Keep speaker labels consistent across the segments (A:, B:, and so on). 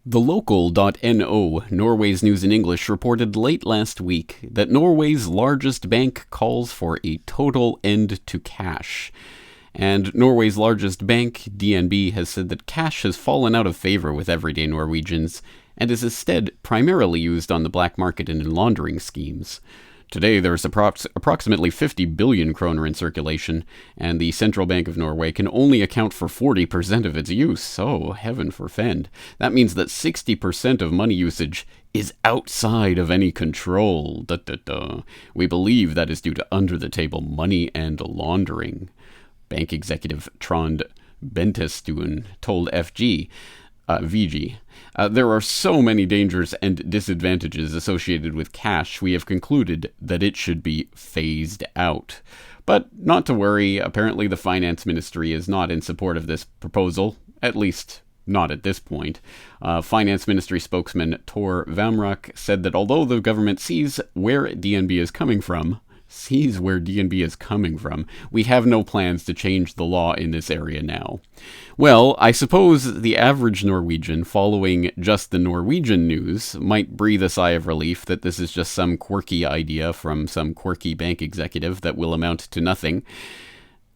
A: The local.no, Norway's news in English, reported late last week that Norway's largest bank calls for a total end to cash. And Norway's largest bank, DNB, has said that cash has fallen out of favor with everyday Norwegians and is instead primarily used on the black market and in laundering schemes. Today, there's approximately 50 billion kroner in circulation, and the Central Bank of Norway can only account for 40% of its use. Oh, heaven forfend. That means that 60% of money usage is outside of any control. Da, da, da. We believe that is due to under-the-table money and laundering. Bank executive Trond Bentestuen told VG. There are so many dangers and disadvantages associated with cash, we have concluded that it should be phased out. But not to worry, apparently the finance ministry is not in support of this proposal, at least not at this point. Finance Ministry spokesman Tor Vamrak said that although the government sees where DNB is coming from, we have no plans to change the law in this area now. Well, I suppose the average Norwegian following just the Norwegian news might breathe a sigh of relief that this is just some quirky idea from some quirky bank executive that will amount to nothing.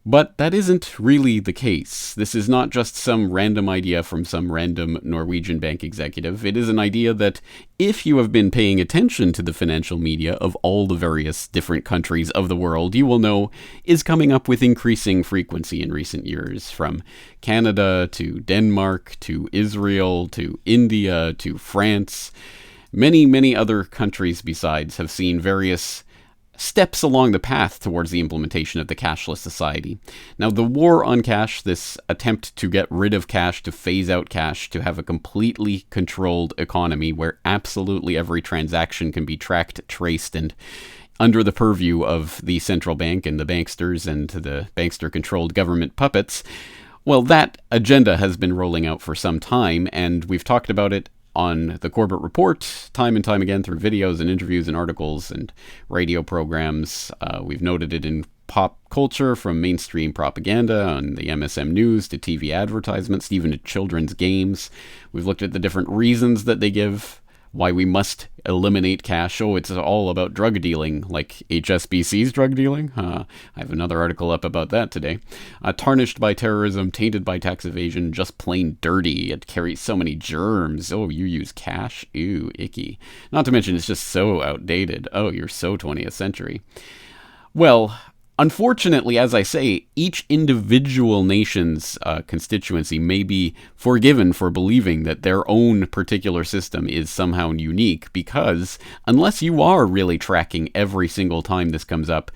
A: But that isn't really the case. This is not just some random idea from some random Norwegian bank executive. It is an idea that, if you have been paying attention to the financial media of all the various different countries of the world, you will know is coming up with increasing frequency in recent years, from Canada to Denmark to Israel to India to France. Many, many other countries besides have seen various steps along the path towards the implementation of the cashless society. Now, the war on cash, this attempt to get rid of cash, to phase out cash, to have a completely controlled economy where absolutely every transaction can be tracked, traced, and under the purview of the central bank and the banksters and the bankster-controlled government puppets, well, that agenda has been rolling out for some time, and we've talked about it on the Corbett Report, time and time again, through videos and interviews and articles and radio programs. We've noted it in pop culture, from mainstream propaganda on the MSM News to TV advertisements, even to children's games. We've looked at the different reasons that they give why we must eliminate cash. Oh, it's all about drug dealing, like HSBC's drug dealing. I have another article up about that today. Tarnished by terrorism, tainted by tax evasion, just plain dirty. It carries so many germs. Oh, you use cash? Ew, icky. Not to mention it's just so outdated. Oh, you're so 20th century. Well, unfortunately, as I say, each individual nation's constituency may be forgiven for believing that their own particular system is somehow unique, because unless you are really tracking every single time this comes up,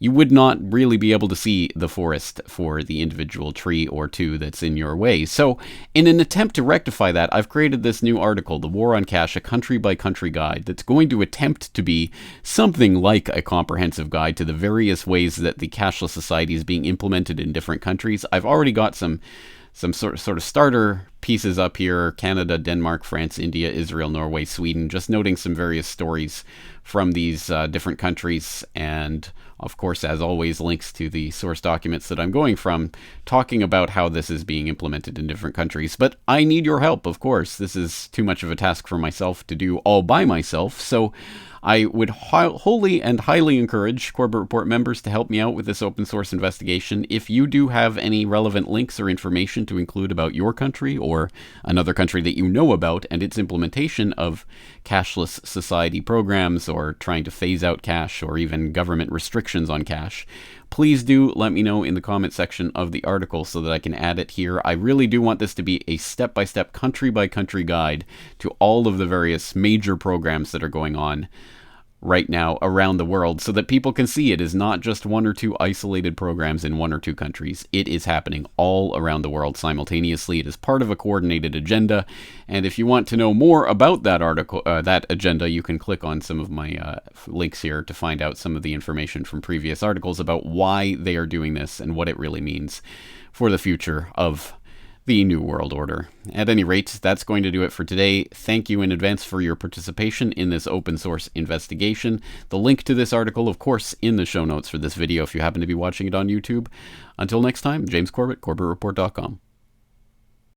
A: you would not really be able to see the forest for the individual tree or two that's in your way. So, in an attempt to rectify that, I've created this new article, The War on Cash, a country-by-country guide, that's going to attempt to be something like a comprehensive guide to the various ways that the cashless society is being implemented in different countries. I've already got some sort of starter pieces up here: Canada, Denmark, France, India, Israel, Norway, Sweden, just noting some various stories from these different countries, and of course, as always, links to the source documents that I'm going from, talking about how this is being implemented in different countries. But I need your help, of course. This is too much of a task for myself to do all by myself, so I would wholly and highly encourage Corbett Report members to help me out with this open source investigation. If you do have any relevant links or information to include about your country or another country that you know about and its implementation of cashless society programs, or trying to phase out cash, or even government restrictions on cash, please do let me know in the comment section of the article so that I can add it here. I really do want this to be a step-by-step, country-by-country guide to all of the various major programs that are going on right now around the world, so that people can see it is not just one or two isolated programs in one or two countries. It is happening all around the world simultaneously. It is part of a coordinated agenda, and if you want to know more about that article, that agenda, you can click on some of my links here to find out some of the information from previous articles about why they are doing this and what it really means for the future of the New World Order. At any rate, that's going to do it for today. Thank you in advance for your participation in this open source investigation. The link to this article, of course, in the show notes for this video if you happen to be watching it on YouTube. Until next time, James Corbett, CorbettReport.com.